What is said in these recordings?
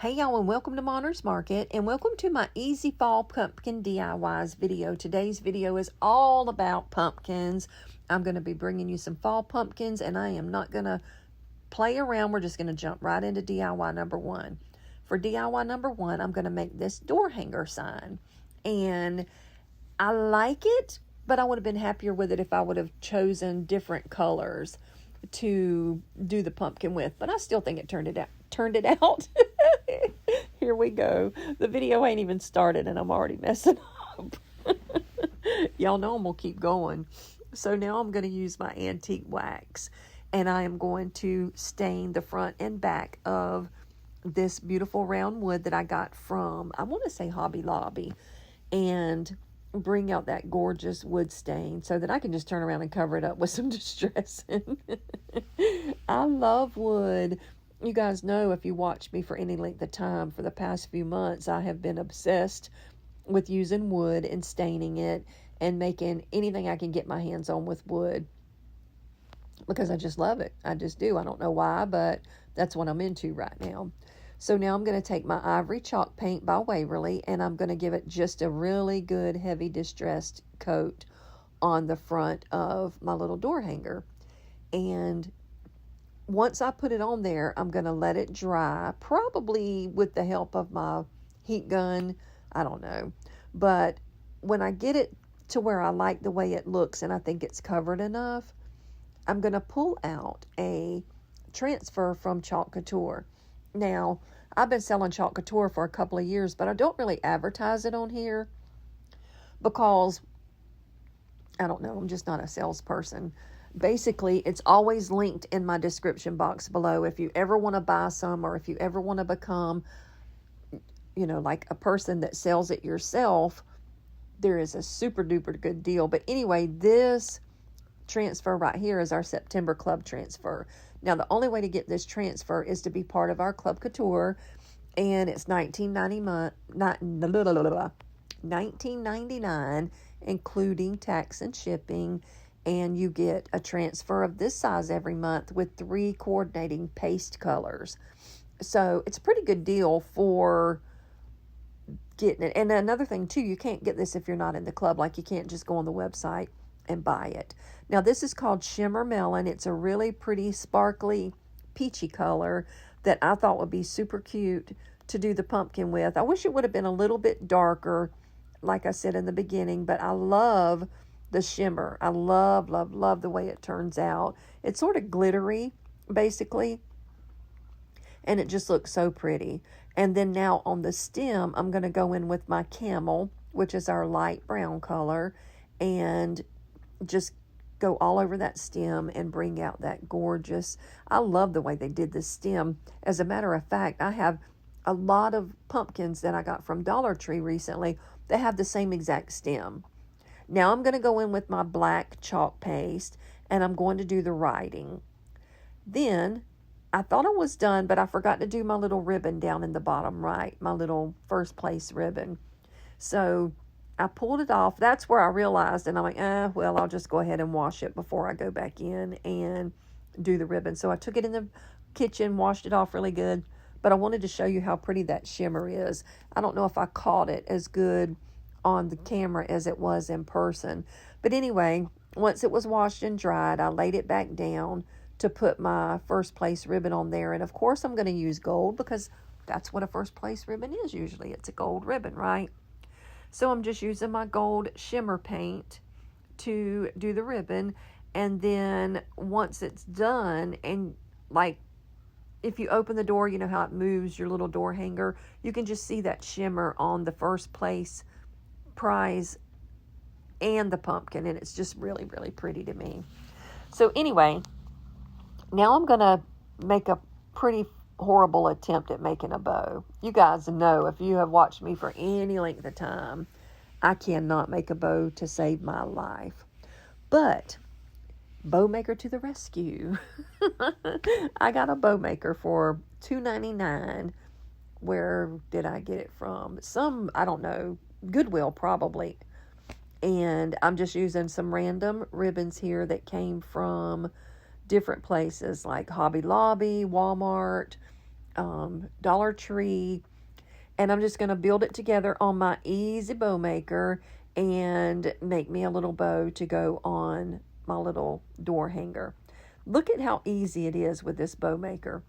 Hey y'all, and welcome to Monner's Market, and welcome to my Easy Fall Pumpkin DIYs video. Today's video is all about pumpkins. I'm going to be bringing you some fall pumpkins, and I am not going to play around. We're just going to jump right into DIY number one. For DIY number one, I'm going to make this door hanger sign, and I like it, but I would have been happier with it if I would have chosen different colors to do the pumpkin with, but I still think it turned it out. Here we go. The video ain't even started and I'm already messing up. Y'all know I'm gonna keep going. So now I'm gonna use my antique wax, and I am going to stain the front and back of this beautiful round wood that I got from, I want to say, Hobby Lobby, and bring out that gorgeous wood stain so that I can just turn around and cover it up with some distressing. I love wood. You guys know, if you watch me for any length of time for the past few months, I have been obsessed with using wood and staining it and making anything I can get my hands on with wood, because I just love it. I just do. I don't know why, but that's what I'm into right now. So now I'm going to take my Ivory chalk paint by Waverly, and I'm going to give it just a really good heavy distressed coat on the front of my little door hanger. And once I put it on there, I'm going to let it dry, probably with the help of my heat gun. I don't know. But when I get it to where I like the way it looks and I think it's covered enough, I'm going to pull out a transfer from Couture. Now, I've been selling Couture for a couple of years, but I don't really advertise it on here because, I don't know, I'm just not a salesperson. Basically, it's always linked in my description box below. If you ever want to buy some, or if you ever want to become, like a person that sells it yourself, there is a super duper good deal. But anyway, this transfer right here is our September club transfer. Now, the only way to get this transfer is to be part of our Club Couture, and it's $19.99, including tax and shipping, and you get a transfer of this size every month with 3 coordinating paste colors. So it's a pretty good deal for getting it. And another thing too, you can't get this if you're not in the club. Like, you can't just go on the website and buy it. Now, this is called Shimmer Melon. It's a really pretty sparkly peachy color that I thought would be super cute to do the pumpkin with. I wish it would have been a little bit darker, like I said in the beginning, but I love the shimmer. I love, love, love the way it turns out. It's sort of glittery, basically, and it just looks so pretty. And then now on the stem, I'm going to go in with my camel, which is our light brown color, and just go all over that stem and bring out that gorgeous, I love the way they did this stem. As a matter of fact, I have a lot of pumpkins that I got from Dollar Tree recently that have the same exact stem. Now I'm going to go in with my black chalk paste, and I'm going to do the writing. Then I thought I was done, but I forgot to do my little ribbon down in the bottom right, my little first place ribbon. So I pulled it off. That's where I realized, and I'm like, well, I'll just go ahead and wash it before I go back in and do the ribbon. So I took it in the kitchen, washed it off really good, but I wanted to show you how pretty that shimmer is. I don't know if I caught it as good on the camera as it was in person. But anyway, once it was washed and dried, I laid it back down to put my first place ribbon on there. And of course, I'm going to use gold because that's what a first place ribbon is usually. It's a gold ribbon, right? So I'm just using my gold shimmer paint to do the ribbon. And then once it's done, and like if you open the door, you know how it moves your little door hanger, you can just see that shimmer on the first place prize and the pumpkin, and it's just really, really pretty to me. So anyway, now I'm going to make a pretty horrible attempt at making a bow. You guys know, if you have watched me for any length of time, I cannot make a bow to save my life. But bow maker to the rescue. I got a bow maker for $2.99. Where did I get it from? I don't know, Goodwill probably. And I'm just using some random ribbons here that came from different places like Hobby Lobby, Walmart, Dollar Tree, and I'm just going to build it together on my easy bow maker and make me a little bow to go on my little door hanger. Look at how easy it is with this bow maker.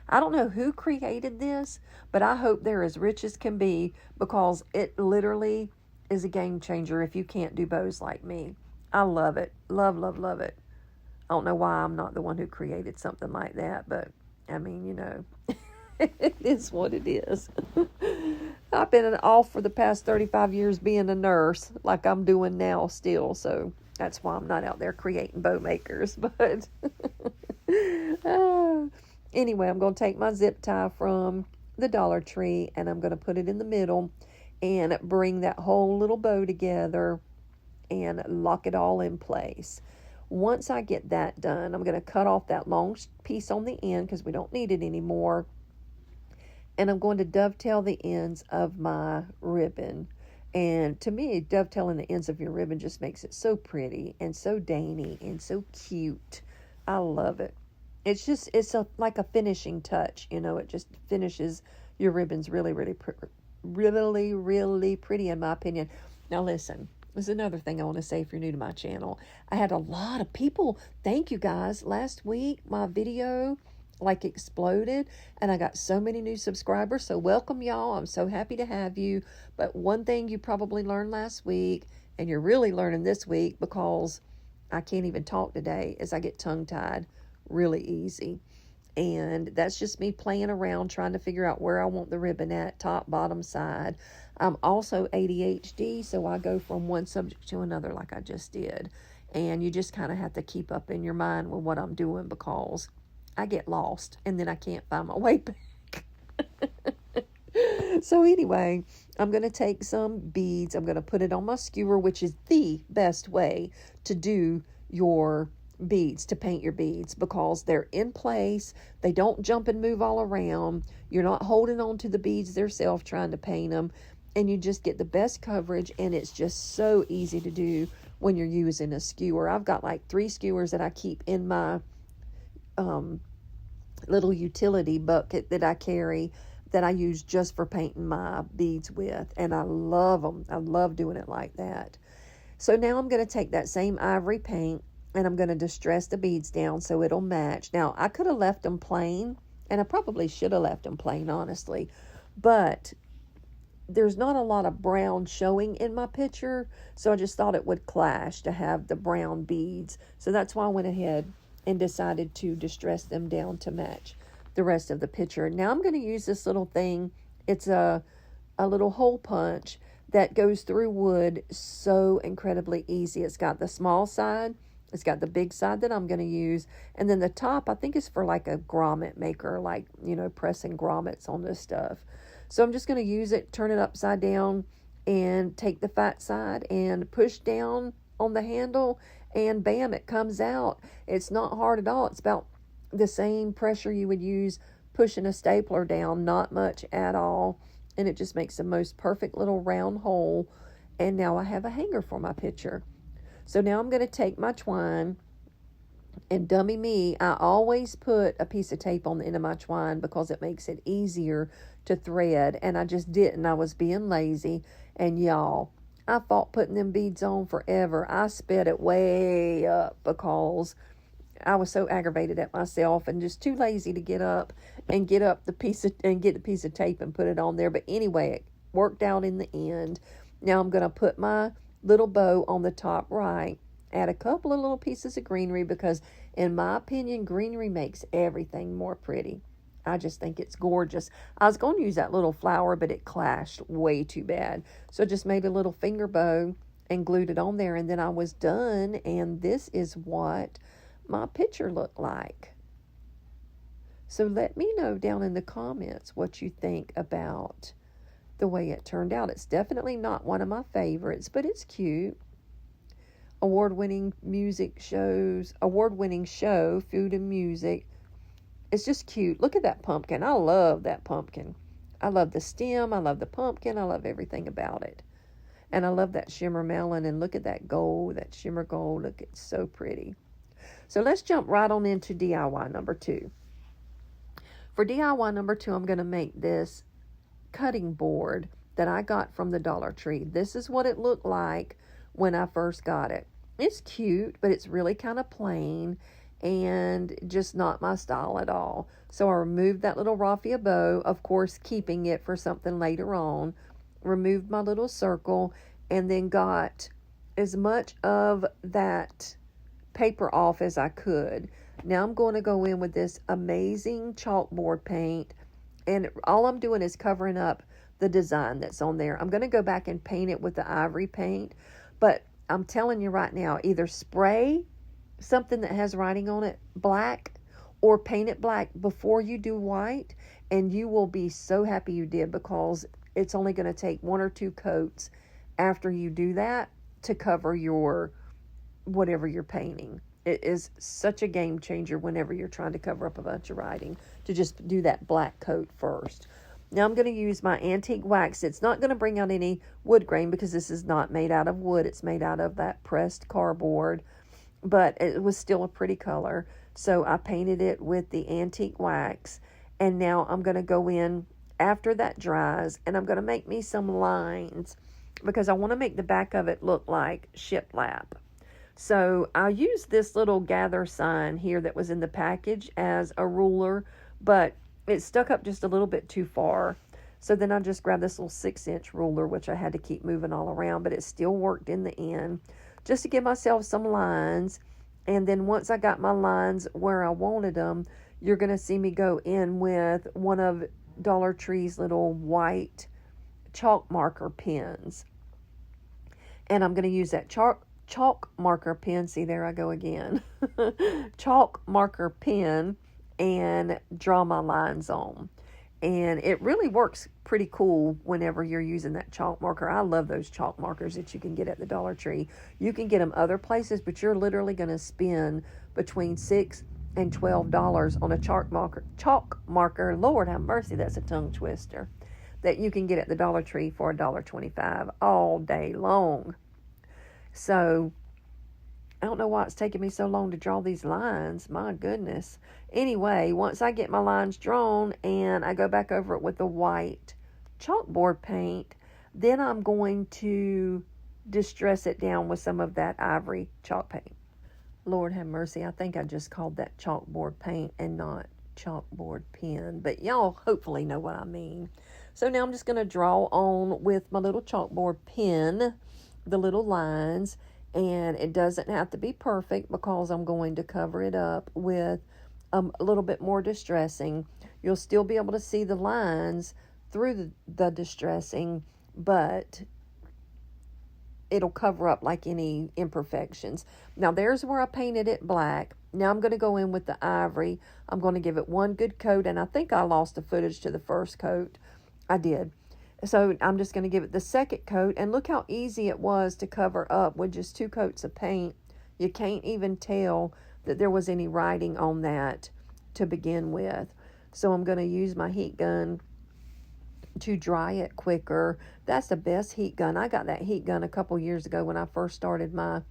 I don't know who created this, but I hope they're as rich as can be, because it literally is a game changer if you can't do bows like me. I love it. Love, love, love it. I don't know why I'm not the one who created something like that, but I mean, you know, it is what it is. I've been off for the past 35 years being a nurse, like I'm doing now still, so that's why I'm not out there creating bow makers. But anyway, I'm going to take my zip tie from the Dollar Tree, and I'm going to put it in the middle and bring that whole little bow together and lock it all in place. Once I get that done, I'm going to cut off that long piece on the end because we don't need it anymore. And I'm going to dovetail the ends of my ribbon. And to me, dovetailing the ends of your ribbon just makes it so pretty and so dainty and so cute. I love it. It's like a finishing touch, you know. It just finishes your ribbons really, really pretty, in my opinion. Now listen, there's another thing I want to say if you're new to my channel. I had a lot of people, thank you guys, last week my video like exploded, and I got so many new subscribers. So welcome, y'all. I'm so happy to have you. But one thing you probably learned last week, and you're really learning this week because I can't even talk today, is I get tongue-tied really easy. And that's just me playing around trying to figure out where I want the ribbon at, top, bottom, side. I'm also ADHD, so I go from one subject to another like I just did. And you just kind of have to keep up in your mind with what I'm doing, because I get lost and then I can't find my way back. So anyway, I'm going to take some beads. I'm going to put it on my skewer, which is the best way to do your beads, to paint your beads, because they're in place. They don't jump and move all around. You're not holding on to the beads themselves trying to paint them, and you just get the best coverage, and it's just so easy to do when you're using a skewer. I've got like 3 skewers that I keep in my little utility bucket that I carry, that I use just for painting my beads with, and I love them. I love doing it like that. So now I'm going to take that same ivory paint, and I'm going to distress the beads down so it'll match. Now, I could have left them plain, and I probably should have left them plain, honestly, but there's not a lot of brown showing in my picture, so I just thought it would clash to have the brown beads. So that's why I went ahead and decided to distress them down to match the rest of the picture. Now I'm going to use this little thing. It's a little hole punch that goes through wood so incredibly easy. It's got the small side, it's got the big side that I'm going to use, and then the top I think is for like a grommet maker, like, you know, pressing grommets on this stuff. So I'm just going to use it, turn it upside down, and take the fat side and push down on the handle, and bam, it comes out. It's not hard at all. It's about the same pressure you would use pushing a stapler down, not much at all, and it just makes the most perfect little round hole. And now I have a hanger for my picture. So now I'm going to take my twine, and dummy me, I always put a piece of tape on the end of my twine because it makes it easier to thread, and I just didn't. I was being lazy, and y'all, I fought putting them beads on forever. I sped it way up because I was so aggravated at myself and just too lazy to get up and get the piece of tape and put it on there. But anyway, it worked out in the end. Now I'm going to put my little bow on the top right, add a couple of little pieces of greenery, because in my opinion, greenery makes everything more pretty. I just think it's gorgeous. I was going to use that little flower, but it clashed way too bad. So I just made a little finger bow and glued it on there, and then I was done, and this is what my picture looked like. So let me know down in the comments what you think about the way it turned out. It's definitely not one of my favorites, but it's cute. Award-winning show, Food and Music. It's just cute. Look at that pumpkin. I love that pumpkin. I love the stem. I love the pumpkin. I love everything about it. And I love that shimmer melon. And look at that gold, that shimmer gold. Look, it's so pretty. So let's jump right on into DIY number 2. For DIY number 2, I'm going to make this cutting board that I got from the Dollar Tree. This is what it looked like when I first got it. It's cute, but it's really kind of plain and just not my style at all. So I removed that little raffia bow, of course keeping it for something later on, removed my little circle, and then got as much of that paper off as I could. Now I'm going to go in with this amazing chalkboard paint, and all I'm doing is covering up the design that's on there. I'm going to go back and paint it with the Ivory paint, but I'm telling you right now, either spray something that has writing on it black or paint it black before you do white, and you will be so happy you did, because it's only going to take 1 or 2 coats after you do that to cover your whatever you're painting. It is such a game changer whenever you're trying to cover up a bunch of writing, to just do that black coat first. Now I'm going to use my antique wax. It's not going to bring out any wood grain because this is not made out of wood. It's made out of that pressed cardboard, but it was still a pretty color. So I painted it with the antique wax, and now I'm going to go in after that dries, and I'm going to make me some lines because I want to make the back of it look like shiplap. So I used this little gather sign here that was in the package as a ruler, but it stuck up just a little bit too far. So then I just grabbed this little 6-inch ruler, which I had to keep moving all around, but it still worked in the end, just to give myself some lines. And then once I got my lines where I wanted them, you're going to see me go in with one of Dollar Tree's little white chalk marker pens. And I'm going to use that chalk marker pen. See, there I go again. Chalk marker pen, and draw my lines on. And it really works pretty cool whenever you're using that chalk marker. I love those chalk markers that you can get at the Dollar Tree. You can get them other places, but you're literally going to spend between $6 and $12 on a chalk marker. Lord have mercy, that's a tongue twister. That you can get at the Dollar Tree for $1.25 all day long. So I don't know why it's taking me so long to draw these lines. My goodness. Anyway, once I get my lines drawn and I go back over it with the white chalkboard paint, then I'm going to distress it down with some of that Ivory chalk paint. Lord have mercy, I think I just called that chalkboard paint and not chalkboard pen, but y'all hopefully know what I mean. So now I'm just going to draw on with my little chalkboard pen the little lines. And it doesn't have to be perfect because I'm going to cover it up with a little bit more distressing. You'll still be able to see the lines through the distressing, but it'll cover up like any imperfections. Now there's where I painted it black. Now I'm going to go in with the Ivory. I'm going to give it one good coat, and I think I lost the footage to the first coat. I did. So I'm just going to give it the second coat, and look how easy it was to cover up with just 2 coats of paint. You can't even tell that there was any writing on that to begin with. So I'm going to use my heat gun to dry it quicker. That's the best heat gun. I got that heat gun a couple years ago when I first started my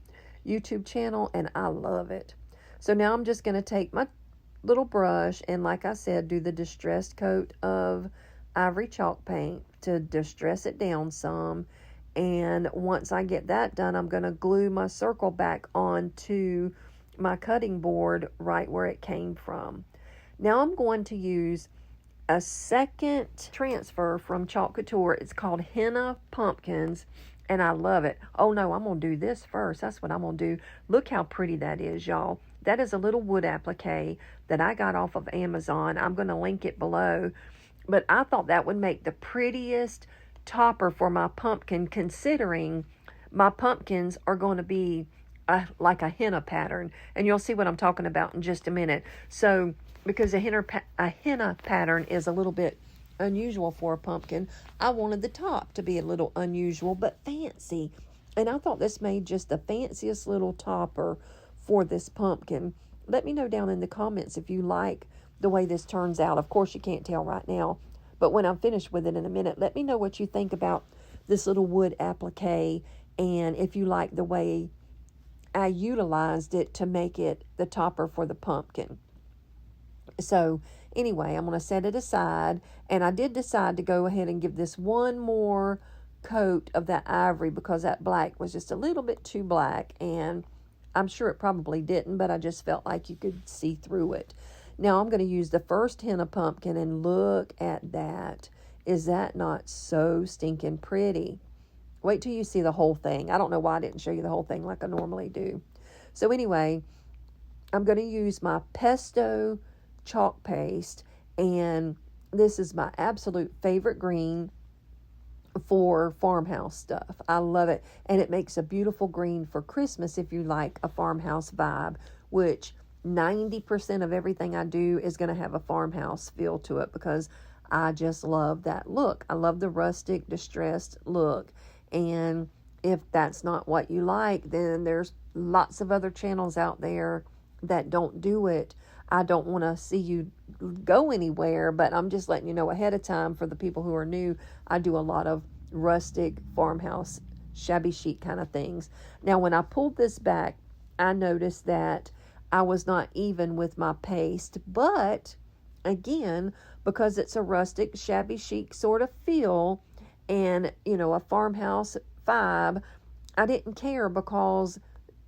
YouTube channel, and I love it. So now I'm just going to take my little brush and, like I said, do the distressed coat of Ivory chalk paint to distress it down some. And once I get that done, I'm going to glue my circle back onto my cutting board right where it came from. Now I'm going to use a second transfer from Chalk Couture. It's called Henna Pumpkins, and I love it. Oh no, I'm going to do this first. That's what I'm going to do. Look how pretty that is, y'all. That is a little wood applique that I got off of Amazon. I'm going to link it below. But I thought that would make the prettiest topper for my pumpkin, considering my pumpkins are going to be like a henna pattern. And you'll see what I'm talking about in just a minute. So, because a henna pattern is a little bit unusual for a pumpkin, I wanted the top to be a little unusual but fancy. And I thought this made just the fanciest little topper for this pumpkin. Let me know down in the comments if you like the way this turns out. Of course, you can't tell right now, but when I'm finished with it in a minute, let me know what you think about this little wood applique, and if you like the way I utilized it to make it the topper for the pumpkin. So Anyway, I'm going to set it aside, and I did decide to go ahead and give this one more coat of that ivory because that black was just a little bit too black, and I'm sure it probably didn't, but I just felt like you could see through it. Now I'm going to use the first henna pumpkin, and look at that. Is that not so stinking pretty? Wait till you see the whole thing. I don't know why I didn't show you the whole thing like I normally do. So anyway, I'm going to use my pesto chalk paste, and this is my absolute favorite green for farmhouse stuff. I love it, and it makes a beautiful green for Christmas if you like a farmhouse vibe, which 90% of everything I do is going to have a farmhouse feel to it because I just love that look. I love the rustic, distressed look, and if that's not what you like, then there's lots of other channels out there that don't do it. I don't want to see you go anywhere, but I'm just letting you know ahead of time for the people who are new. I do a lot of rustic farmhouse shabby chic kind of things. Now when I pulled this back, I noticed that I was not even with my paste, but again, because it's a rustic shabby chic sort of feel and a farmhouse vibe, I didn't care because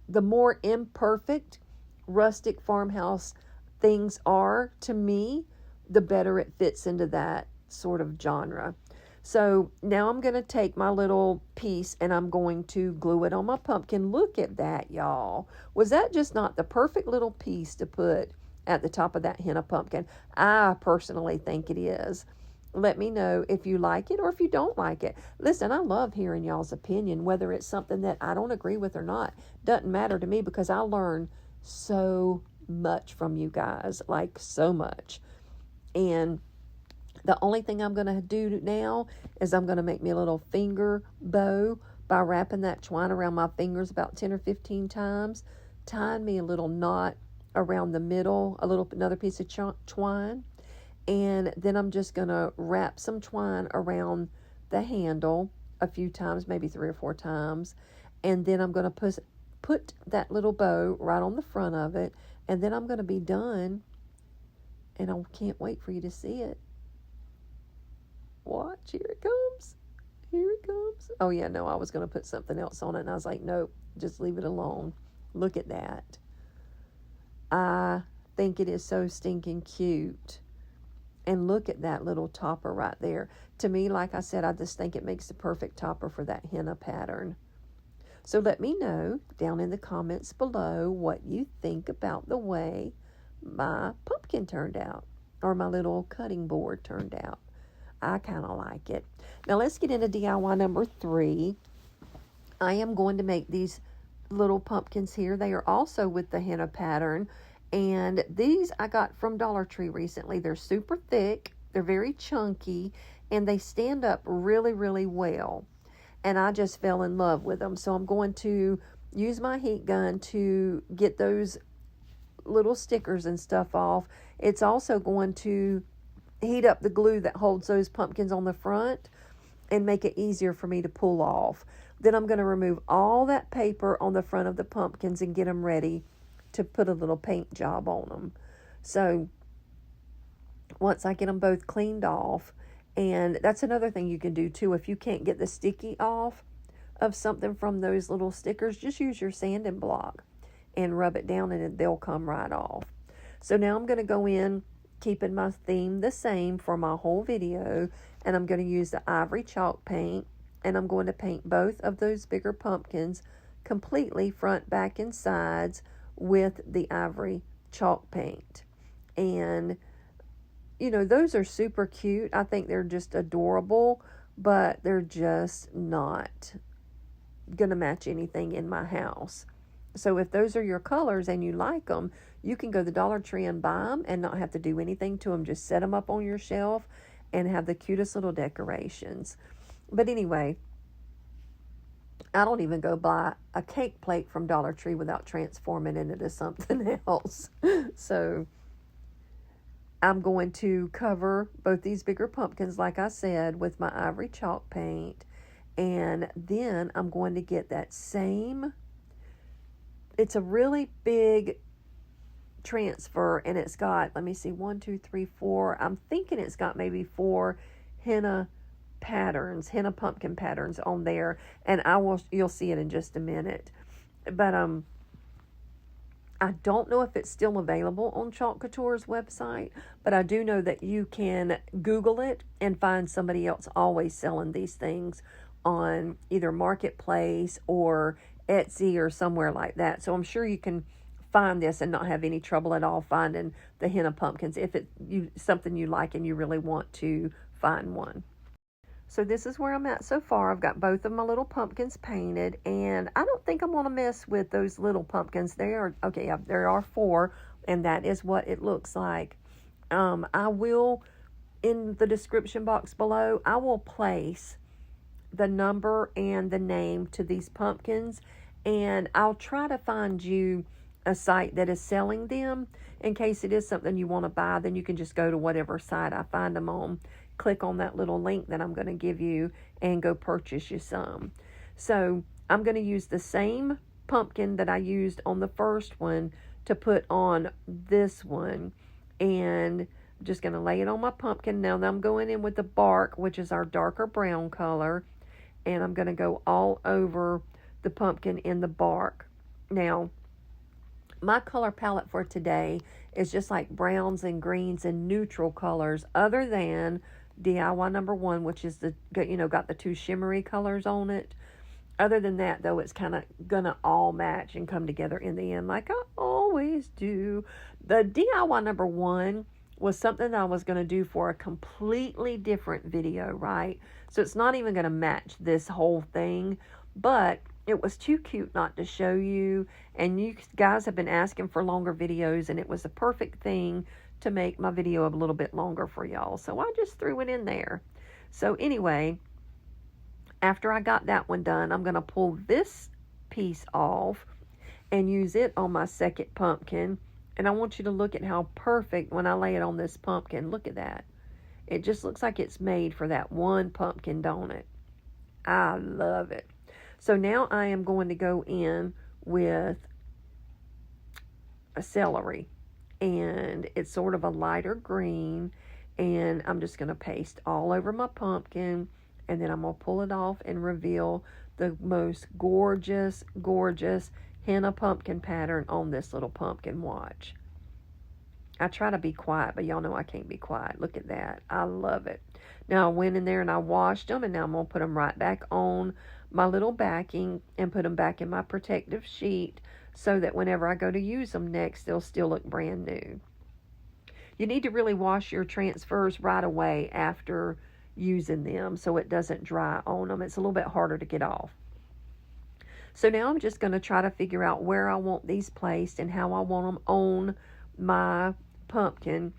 the more imperfect rustic farmhouse things are to me, the better it fits into that sort of genre. So now I'm going to take my little piece and I'm going to glue it on my pumpkin. Look at that, y'all. Was that just not the perfect little piece to put at the top of that henna pumpkin? I personally think it is. Let me know if you like it or if you don't like it. Listen, I love hearing y'all's opinion, whether it's something that I don't agree with or not. Doesn't matter to me because I learn so much from you guys, like so much. And the only thing I'm going to do now is I'm going to make me a little finger bow by wrapping that twine around my fingers about 10 or 15 times, tying me a little knot around the middle, another piece of twine, and then I'm just going to wrap some twine around the handle a few times, maybe 3 or 4 times, and then I'm going to put that little bow right on the front of it, and then I'm going to be done, and I can't wait for you to see it. Watch, here it comes. Here it comes. Oh, yeah, no, I was going to put something else on it, and I was like, nope, just leave it alone. Look at that. I think it is so stinking cute. And look at that little topper right there. To me, like I said, I just think it makes the perfect topper for that henna pattern. So let me know down in the comments below what you think about the way my pumpkin turned out, or my little cutting board turned out. I kind of like it. Now let's get into DIY number 3. I am going to make these little pumpkins here. They are also with the henna pattern, and these I got from Dollar Tree recently. They're super thick, they're very chunky, and they stand up really, really well. And I just fell in love with them. So I'm going to use my heat gun to get those little stickers and stuff off. It's also going to heat up the glue that holds those pumpkins on the front and make it easier for me to pull off. Then I'm going to remove all that paper on the front of the pumpkins and get them ready to put a little paint job on them. So once I get them both cleaned off, and that's another thing you can do too, if you can't get the sticky off of something from those little stickers, just use your sanding block and rub it down and they'll come right off. So now I'm going to go in, keeping my theme the same for my whole video, and I'm going to use the Ivory chalk paint, and I'm going to paint both of those bigger pumpkins completely, front, back, and sides, with the Ivory chalk paint. And those are super cute. I think they're just adorable, but they're just not gonna match anything in my house. So if those are your colors and you like them, you can go to the Dollar Tree and buy them and not have to do anything to them. Just set them up on your shelf and have the cutest little decorations. But anyway, I don't even go buy a cake plate from Dollar Tree without transforming it into something else. So I'm going to cover both these bigger pumpkins, like I said, with my Ivory chalk paint. And then I'm going to get that same, it's a really big transfer, and it's got, let me see, 1, 2, 3, 4. I'm thinking it's got maybe 4 henna henna pumpkin patterns on there, and you'll see it in just a minute. But I don't know if it's still available on Chalk Couture's website, but I do know that you can Google it and find somebody else always selling these things on either Marketplace or Etsy or somewhere like that. So I'm sure you can find this and not have any trouble at all finding the henna pumpkins if it's something you like and you really want to find one. So this is where I'm at so far. I've got both of my little pumpkins painted, and I don't think I'm going to mess with those little pumpkins. There are 4, and that is what it looks like. I will, in the description box below, I will place the number and the name to these pumpkins, and I'll try to find you a site that is selling them. In case it is something you want to buy, then you can just go to whatever site I find them on, click on that little link that I'm going to give you, and go purchase you some. So I'm going to use the same pumpkin that I used on the first one to put on this one, and I'm just going to lay it on my pumpkin. Now I'm going in with the bark, which is our darker brown color, and I'm going to go all over the pumpkin in the bark. Now, my color palette for today is just like browns and greens and neutral colors, other than DIY number 1, which is got the 2 shimmery colors on it. Other than that, though, it's kind of gonna all match and come together in the end like I always do. The DIY number 1 was something that I was going to do for a completely different video, right? So it's not even going to match this whole thing, but it was too cute not to show you, and you guys have been asking for longer videos, and it was the perfect thing to make my video a little bit longer for y'all. So I just threw it in there. So anyway, after I got that one done, I'm going to pull this piece off and use it on my second pumpkin. And I want you to look at how perfect when I lay it on this pumpkin. Look at that. It just looks like it's made for that one pumpkin, don't it? I love it. So now I am going to go in with a celery, and it's sort of a lighter green, and I'm just going to paste all over my pumpkin, and then I'm going to pull it off and reveal the most gorgeous, gorgeous henna pumpkin pattern on this little pumpkin. Watch. I try to be quiet, but y'all know I can't be quiet. Look at that. I love it. Now I went in there and I washed them, and now I'm going to put them right back on my little backing and put them back in my protective sheet so that whenever I go to use them next, they'll still look brand new. You need to really wash your transfers right away after using them so it doesn't dry on them. It's a little bit harder to get off. So now I'm just going to try to figure out where I want these placed and how I want them on my pumpkin.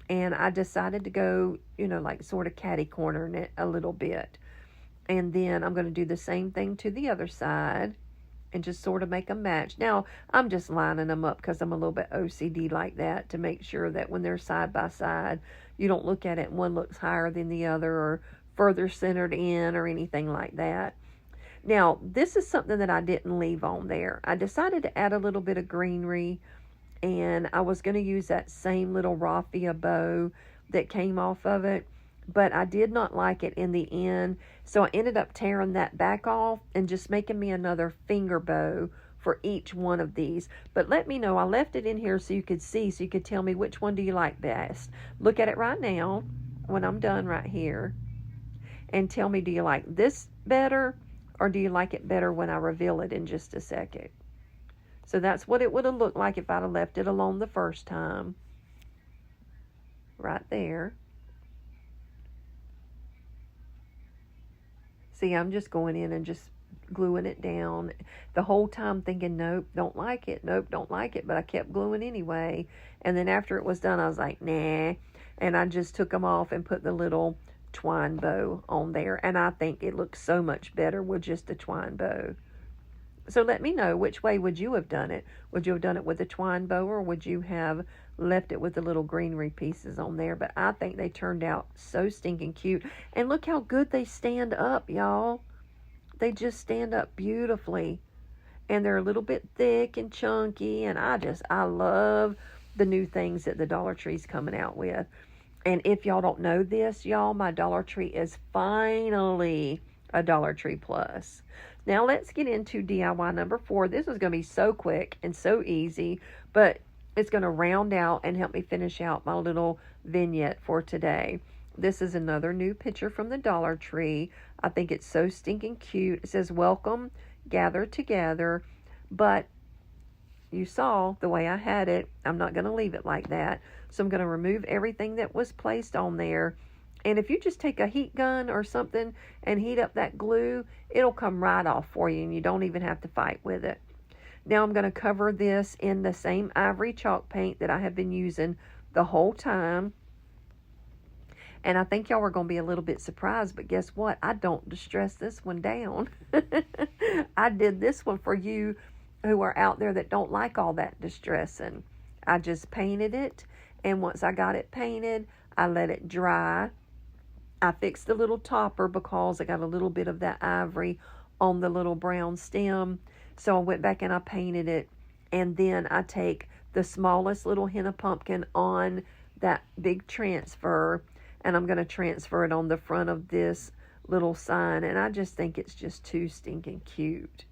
And I decided to go, like sort of catty cornering it a little bit. And then I'm going to do the same thing to the other side and just sort of make a match. Now, I'm just lining them up because I'm a little bit OCD like that, to make sure that when they're side by side, you don't look at it and one looks higher than the other or further centered in or anything like that. Now, this is something that I didn't leave on there. I decided to add a little bit of greenery, and I was going to use that same little raffia bow that came off of it, but I did not like it in the end, so I ended up tearing that back off and just making me another finger bow for each one of these. But let me know. I left it in here so you could see, so you could tell me which one do you like best. Look at it right now when I'm done right here and tell me, do you like this better or do you like it better when I reveal it in just a second? So that's what it would have looked like if I'd have left it alone the first time. Right there. See, I'm just going in and just gluing it down the whole time, thinking, nope, don't like it, nope, don't like it, but I kept gluing anyway. And then after it was done, I was like, nah, and I just took them off and put the little twine bow on there, and I think it looks so much better with just a twine bow. So let me know, which way would you have done it? Would you have done it with a twine bow, or would you have left it with the little greenery pieces on there? But I think they turned out so stinking cute. And look how good they stand up, y'all. They just stand up beautifully. And they're a little bit thick and chunky. And I love the new things that the Dollar Tree's coming out with. And if y'all don't know this, y'all, my Dollar Tree is finally a Dollar Tree Plus. Now let's get into DIY number 4. This is going to be so quick and so easy, but it's going to round out and help me finish out my little vignette for today. This is another new picture from the Dollar Tree. I think it's so stinking cute. It says, welcome, gather together. But you saw the way I had it. I'm not going to leave it like that. So I'm going to remove everything that was placed on there. And if you just take a heat gun or something and heat up that glue, it'll come right off for you and you don't even have to fight with it. Now I'm going to cover this in the same Ivory chalk paint that I have been using the whole time. And I think y'all are going to be a little bit surprised, but guess what? I don't distress this one down. I did this one for you who are out there that don't like all that distressing. I just painted it, and once I got it painted, I let it dry. I fixed the little topper because I got a little bit of that ivory on the little brown stem. So I went back and I painted it. And then I take the smallest little henna pumpkin on that big transfer, and I'm going to transfer it on the front of this little sign. And I just think it's just too stinking cute.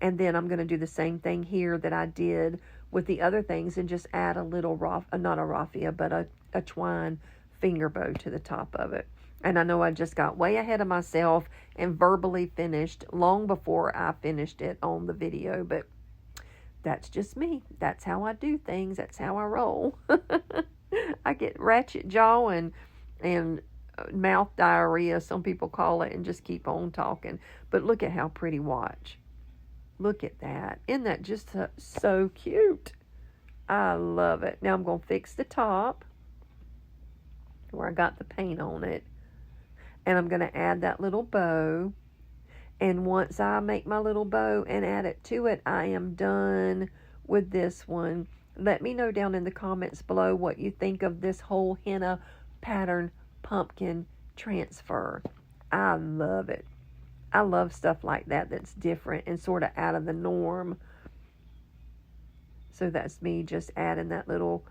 And then I'm going to do the same thing here that I did with the other things and just add a little, not a raffia, but a twine finger bow to the top of it. And I know I just got way ahead of myself and verbally finished long before I finished it on the video, but that's just me. That's how I do things. That's how I roll. I get ratchet jaw and mouth diarrhea, some people call it, and just keep on talking. But look at how pretty, watch. Look at that. Isn't that just so cute? I love it. Now I'm going to fix the top where I got the paint on it. And I'm going to add that little bow. And once I make my little bow and add it to it, I am done with this one. Let me know down in the comments below what you think of this whole henna pattern pumpkin transfer. I love it. I love stuff like that that's different and sort of out of the norm. So that's me just adding that little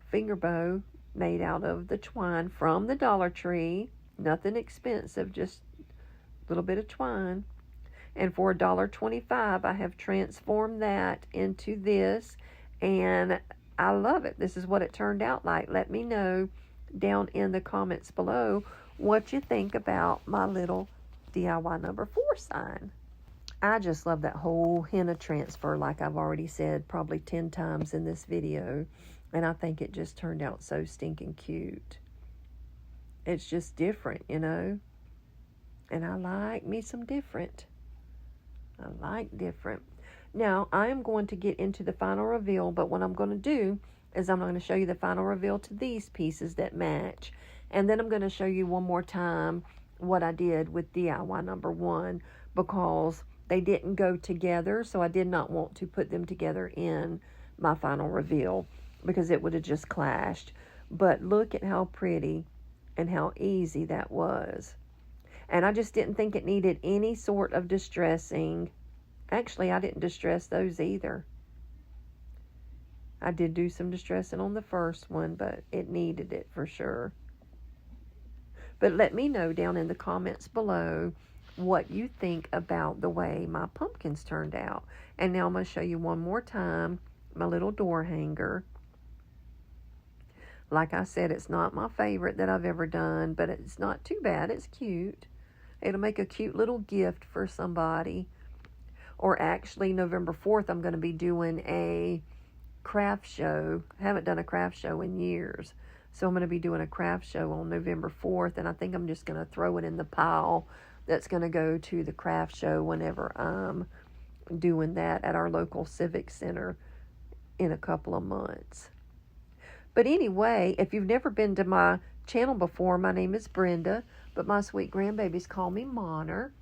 finger bow made out of the twine from the Dollar Tree. Nothing expensive, just a little bit of twine. And for $1.25, I have transformed that into this, and I love it. This is what it turned out like. Let me know down in the comments below what you think about my little DIY number 4 sign. I just love that whole henna transfer, like I've already said probably 10 times in this video, and I think it just turned out so stinking cute. It's just different, you know, and I like me some different. I like different. Now, I am going to get into the final reveal, but what I'm going to do is I'm going to show you the final reveal to these pieces that match, and then I'm going to show you one more time what I did with DIY number 1, because they didn't go together, so I did not want to put them together in my final reveal because it would have just clashed. But look at how pretty and how easy that was. And I just didn't think it needed any sort of distressing. Actually, I didn't distress those either. I did do some distressing on the first one, but it needed it for sure. But let me know down in the comments below what you think about the way my pumpkins turned out. And now I'm going to show you one more time my little door hanger. Like I said, it's not my favorite that I've ever done, but it's not too bad. It's cute. It'll make a cute little gift for somebody. Or actually, November 4th, I'm going to be doing a craft show. I haven't done a craft show in years. So I'm going to be doing a craft show on November 4th, and I think I'm just going to throw it in the pile that's going to go to the craft show whenever I'm doing that at our local civic center in a couple of months. But anyway, if you've never been to my channel before, my name is Brenda, but my sweet grandbabies call me Monner,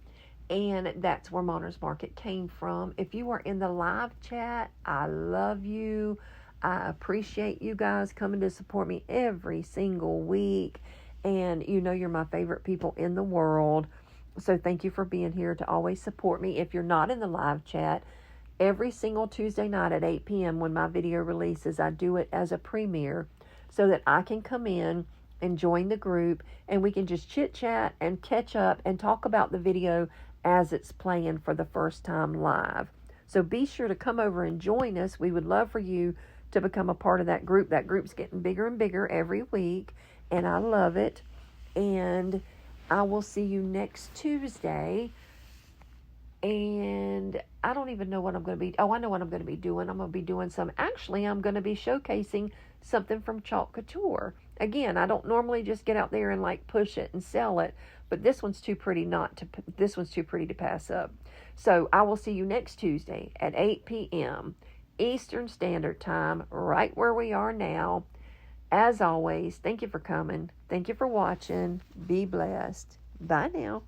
and that's where Monner's Market came from. If you are in the live chat, I love you. I appreciate you guys coming to support me every single week, and you know you're my favorite people in the world. So thank you for being here to always support me. If you're not in the live chat, Every single Tuesday night at 8 p.m. when my video releases, I do it as a premiere so that I can come in and join the group and we can just chit chat and catch up and talk about the video as it's playing for the first time live. So be sure to come over and join us. We would love for you to become a part of that group. That group's getting bigger and bigger every week, and I love it. And I will see you next Tuesday. And I don't even know what I'm going to be. Oh, I know what I'm going to be doing. I'm going to be doing I'm going to be showcasing something from Couture. Again, I don't normally just get out there and like push it and sell it, but this one's too pretty to pass up. So I will see you next Tuesday at 8 p.m. Eastern Standard Time, right where we are now. As always, thank you for coming. Thank you for watching. Be blessed. Bye now.